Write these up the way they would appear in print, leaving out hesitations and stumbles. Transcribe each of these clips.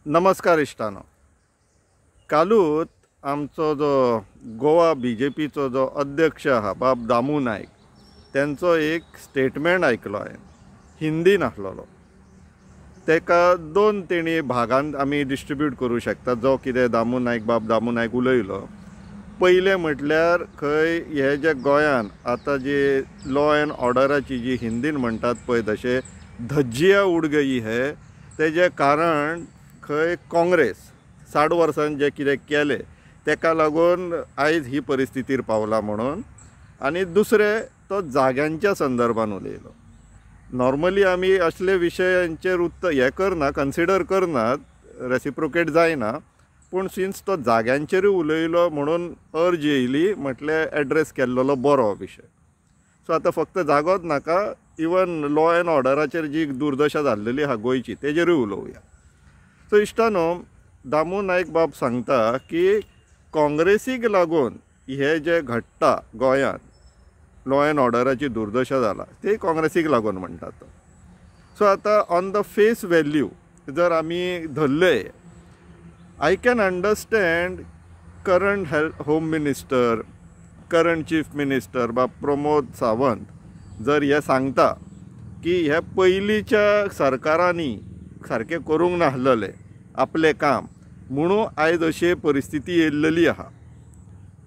नमस्कार इश्टानो. कालूच आमचो जो गोवा BJPचो जो अध्यक्ष आहा बाब दामू नायक त्यांचो एक स्टेटमेंट आयकलो हांवें. हिंदीन आसलोलो. तेका दोन तेणी भागांत आमी डिस्ट्रिब्यूट करूं शकता जो कितें बाब दामू नायक उलयलो. पयलें म्हटल्यार खंय हे जे गोंयान आतां जे लॉ एंड ऑर्डराची जी हिंदीन म्हणटात पळय तशें धज्जिया उड गई है तेजें कारण खंय काँग्रेस 60 वर्सांनी जे कितें केलें तेका लागून आयज ही परिस्थितीर पावला म्हणून. आनी दुसरें तो जाग्यांच्या संदर्भान उलयलो. नॉर्मली आमी असले विशयांचेर हे करना, कन्सिडर करनात, रेसिप्रोकेट जायना. पूण सिन्स तो जाग्यांचेरूय उलयलो म्हणून अर्ज येयली म्हटल्यार एड्रेस केल्लो बरो विशय. सो आतां फक्त जागोच नाका, इवन लॉ एंड ऑर्डराचेर जी दुर्दशा जाल्लेली आहा गोंयची तेजेरूय उलोवया. सो इश्टानो, दामू नायक बाब सांगता की काँग्रेसीक लागून हे जे घडटा गोंयांत, लॉ एंड ऑर्डराची दुर्दशा जाला ते काँग्रेसीक लागून म्हणटात तो. सो आतां ऑन द फेस वॅल्यू जर आमी धरले, I can understand current home minister, current chief minister बाब प्रमोद सावंत जर हे सांगता की हे पयलींच्या सरकारांनी सारकें करूंक नासलेलें आपलें काम म्हणून आयज अशी परिस्थिती येयल्लेली आहा.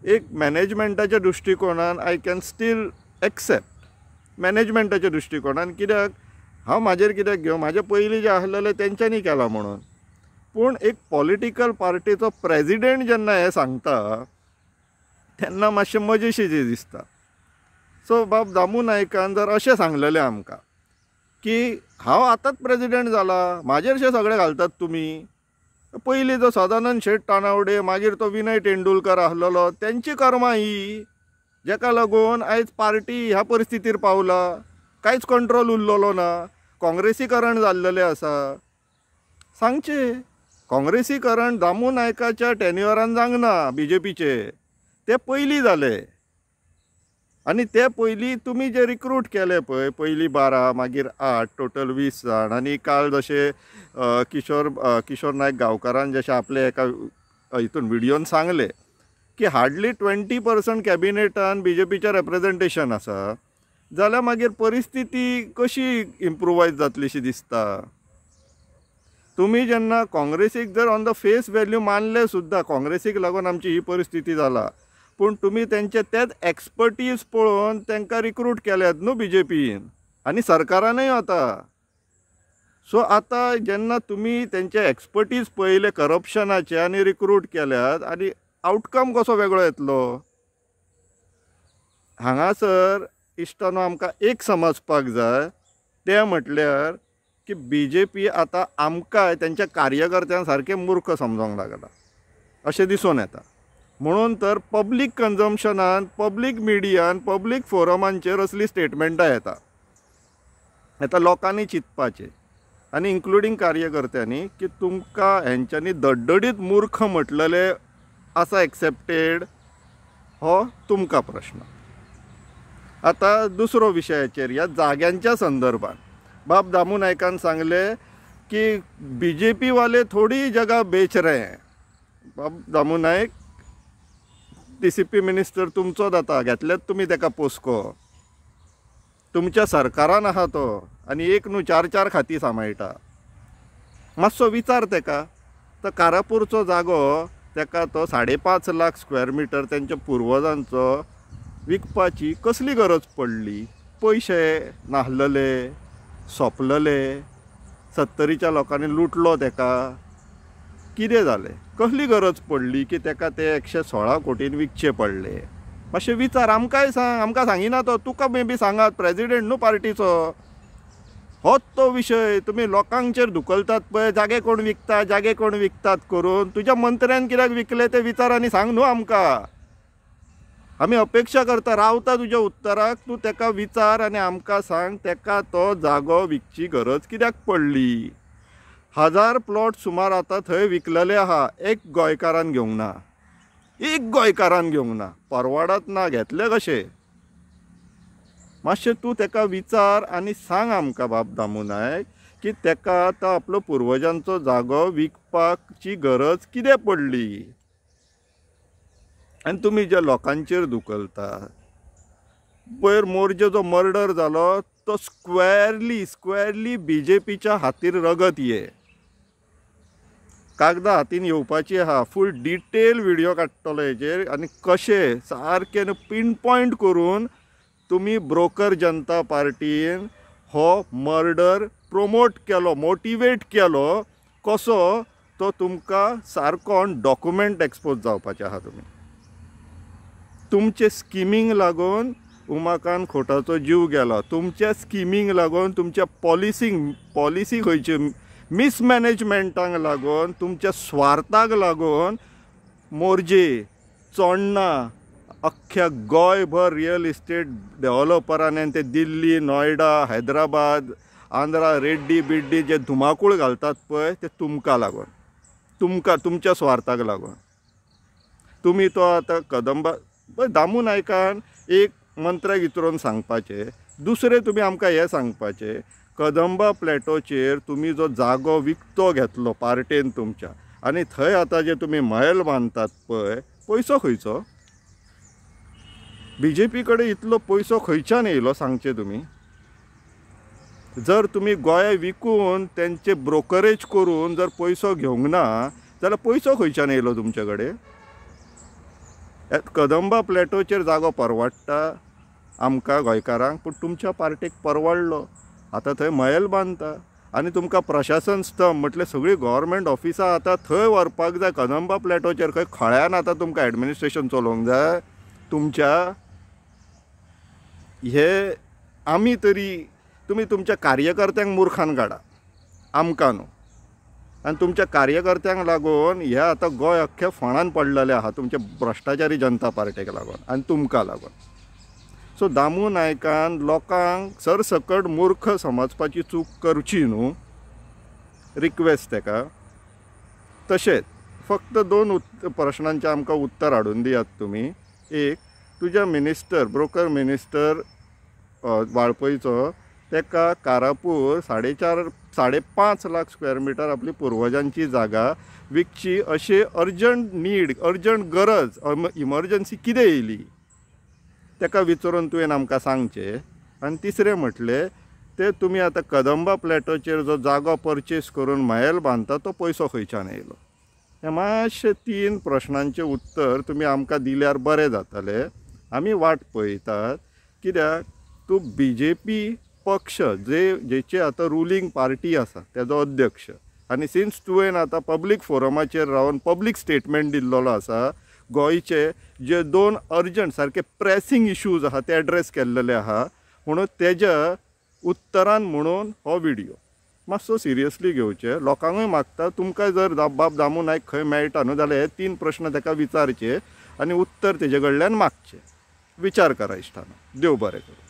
एक मॅनेजमेंटाच्या दृश्टिकोनान आय कॅन स्टील एक्सेप्ट मॅनेजमेंटाच्या दृश्टिकोनान, कित्याक हांव म्हाजेर कित्याक घेवं, म्हाजे पयलीं जें आसलेलें तेंच्यांनी केलां म्हणून. पूण एक पॉलिटिकल पार्टीचो प्रेजिडेंट जेन्ना हें सांगता तेन्ना मातशें मजेशीर दिसता. सो बाब दामू नायकान जर अशें सांगलेलें आमकां की हांव आतांच प्रेजिडेंट जाला, म्हाजेरशे सगळे घालतात तुमी. पयलीं जो सदानंद शेट तानावडे, मागीर तो विनय तेंडुलकर आसलेलो, तेंची कर्मां ही, जेका लागून आयज पार्टी ह्या परिस्थितीर पावला. कांयच कंट्रोल उरलेलो ना, काँग्रेसीकरण जाल्लेलें आसा. सांगचें, काँग्रेसीकरण दामू नायकाच्या टेन्युअरान जावंक ना BJPचे, ते पयलीं जालें. आनी ते पयलीं तुमी जे रिक्रूट केले पळय, पयलीं 12 मागीर 8 टोटल 20 जाण. आनी काल जशें किशोर नायक गांवकारान जशें आपले एका हितून व्हिडियोन सांगलें की हार्डली 20% कॅबिनेटान BJPचें रेप्रेजेंटेशन आसा, जाल्यार मागीर परिस्थिती कशी इम्प्रुवायज जातलीशी दिसता. तुमी जेन्ना काँग्रेसीक जर ऑन द फेस वॅल्यू मानले सुद्दां काँग्रेसीक लागून आमची ही परिस्थिती जाला, पूण तुमी तेंचे तेच एक्सपर्टीज पळोवन तांकां रिक्रूट केल्यात न्हू BJPन आनी सरकारानूय वता. सो आतां जेन्ना तुमी तेंचे एक्सपर्टीज पळयले करप्शनाचे आनी रिक्रूट केल्यात, आनी आउटकम कसो वेगळो येतलो. हांगासर इश्टानो आमकां एक समजपाक जाय, तें म्हटल्यार की BJP आतां आमकां तेंच्या कार्यकर्त्यांक सारकें मूर्ख समजोंक लागला अशें दिसून येता. म्हणून तर पब्लीक कन्जम्पशनान, पब्लीक मिडियान, पब्लीक फोरमांचेर असली स्टेटमेंटां येता. आतां लोकांनी चिंतपाचें, आनी इन्क्लुडींग कार्यकर्त्यांनी, की तुमकां हेंच्यांनी दडदडीत मूर्ख म्हटलेले आसा एक्सेप्टेड, हो तुमकां प्रश्न. आतां दुसरो विशयाचेर, ह्या जाग्यांच्या संदर्भान बाब दामू नायकान सांगले की BJP वाले थोडी जगह बेच रहे हैं. बाब दामू नायक, TCP मिनिस्टर तुमचो जाता, घेतलेत तुमी तेका पोस्को, तुमच्या सरकारान आहा तो, आनी एक न्हू 4 खाती सांबाळटा. मातसो विचार तेका. तो कारापूरचो जागो तेका तो 5.5 लाख स्क्वेअर मिटर तेंच्या पुर्वजांचो विकपाची कसली गरज पडली. पयशे नाहलेले, सोंपलेले, 70च्या लोकांनी लुटलो तेका, कितें जालें, कसली गरज पडली की तेका ते 116 कोटीन विकचे पडले. मातशें विचार, आमकांय सांग. आमकां सांगिना तो, तुका मे बी सांगात, प्रेजिडेंट न्हू पार्टीचो. होच तो विशय. तुमी लोकांचेर धुकलतात पळय, जागे कोण विकतात करून, तुज्या मंत्र्यान कित्याक विकले ते विचार आनी सांग न्हू आमकां. आमी अपेक्षा करता, रावता तुज्या उत्तराक. तूं तेका विचार आनी आमकां सांग तेका तो जागो विकची गरज कित्याक पडली. 1000 प्लॉट सुमार आतां थंय विकलेले आहा, एक गोंयकारान घेवंक ना. परवाडत ना, घेतले कशे. मातशें तूं तेका विचार आनी सांग आमकां बाब दामू नायक की तेका आतां आपलो पुर्वजांचो जागो विकपाची गरज कितें पडली. आनी तुमी ज्या लोकांचेर धुकलता पयर मोर्जे जो मर्डर जालो तो स्क्वेअरली BJPच्या हातीर रगत ये. कागदां हातीन येवपाची आहा. फूल डिटेल व्हिडिओ काडटलो हेजेर आनी कशें सारकें पिन पॉयंट करून तुमी ब्रोकर जनता पार्टीन हो मर्डर प्रमोट केलो, मोटिवेट केलो कसो तो तुमकां सारको डॉक्युमेंट एक्सपोज जावपाचे आहा. तुमचे स्किमींग लागून उमाकांत खोटाचो जीव गेलो. तुमच्या स्किमींग लागून, तुमच्या पॉलिसी खंयची मिसमॅनेजमेंटाक लागून, तुमच्या स्वार्थाक लागून मोर्जे चोडणा अख्ख्या गोंयभर रियल इस्टेट डेव्हलपरांनी ते दिल्ली, नोयडा, हैदराबाद, आंध्रा, रेड्डी बिड्डी जे धुमाकूळ घालतात पळय ते तुमकां लागून, तुमच्या स्वार्थाक लागून. तुमी तो आतां कदंबा दामू नायकान एक मंत्र विचारून सांगपाचें. दुसरें तुमी आमकां हें सांगपाचें कदंबा प्लॅटोचेर तुमी जो जागो विकतो घेतलो पार्टेन तुमच्या आनी थंय आतां जे तुमी महल बांदतात पळय, पयसो खंयचो? BJP कडेन इतलो पयसो खंयच्यान येयलो सांगचे तुमी? जर तुमी गोंया विकून तेंचे ब्रोकरेज करून जर पयसो घेवंक ना जाल्यार पयसो खंयच्यान येयलो तुमचे कडेन? कदंबा प्लॅटोचेर जागो परवडटा आमकां गोंयकारांक, पूण तुमच्या पार्टेक परवडलो. आतां थंय महल बांदता आनी तुमकां प्रशासन स्तंभ म्हटल्यार सगळीं गव्हर्मेंट ऑफिसां आतां थंय व्हरपाक जाय. कदंबा प्लॅटोचेर खंय खळ्यान आतां तुमकां एडमिनिस्ट्रेशन चलोवंक जाय तुमच्या. हे आमी तरी तुमी तुमच्या कार्यकर्त्यांक मुर्खान काडा, आमकां न्हू. आनी तुमच्या कार्यकर्त्यांक लागून हे आतां गोंय अख्खें फोंडान पडलेलें आहा तुमच्या भ्रश्टाचारी जनता पार्टीक लागून आनी तुमकां लागून. सो दामू नायकान लोकांक सरसकट मूर्ख समजपाची चूक करची न्हू. रिक्वेस्ट तेका. तशेंच फक्त 2 प्रश्नांचें आमकां उत्तर हाडून दियात तुमी. एक, तुज्या मिनिस्टर ब्रोकर मिनिस्टर वाळपयचो तेका कारापूर 4.5 लाख स्क्वेअर मिटर आपली पुर्वजांची जागा विकची अशें अर्जंट गरज इमर्जन्सी कितें येयली तेका विचारून तुवें आमकां सांगचें. आनी तिसरें म्हटलें ते तुमी आतां कदंबा प्लॅटोचेर जो जागो परचेस करून महल बांदता तो पयसो खंयच्यान येयलो. हे मातशे 3 प्रश्नांचें उत्तर तुमी आमकां दिल्यार बरें जातलें. आमी वाट पळयतात. कित्याक तूं BJP पक्ष जेचे आतां रुलींग पार्टी आसा तेजो अध्यक्ष आनी सिन्स तुवें आतां पब्लीक फोरमाचेर रावन पब्लीक स्टेटमेंट दिल्लो आसा, गोंयचे जे 2 अर्जंट सारके प्रेसींग इश्यूज आहा ते एड्रेस केल्लेले आहा, म्हणून तेज्या उत्तरान म्हणून हो व्हिडिओ मातसो सिरियसली घेवचे. लोकांकूय मागता तुमकां जर बाब दामू नायक खंय मेळटा न्हू जाल्यार हे 3 प्रश्न तेका विचारचे आनी उत्तर तेजे कडल्यान मागचें. विचार करा इश्टानो. देव बरें करूं.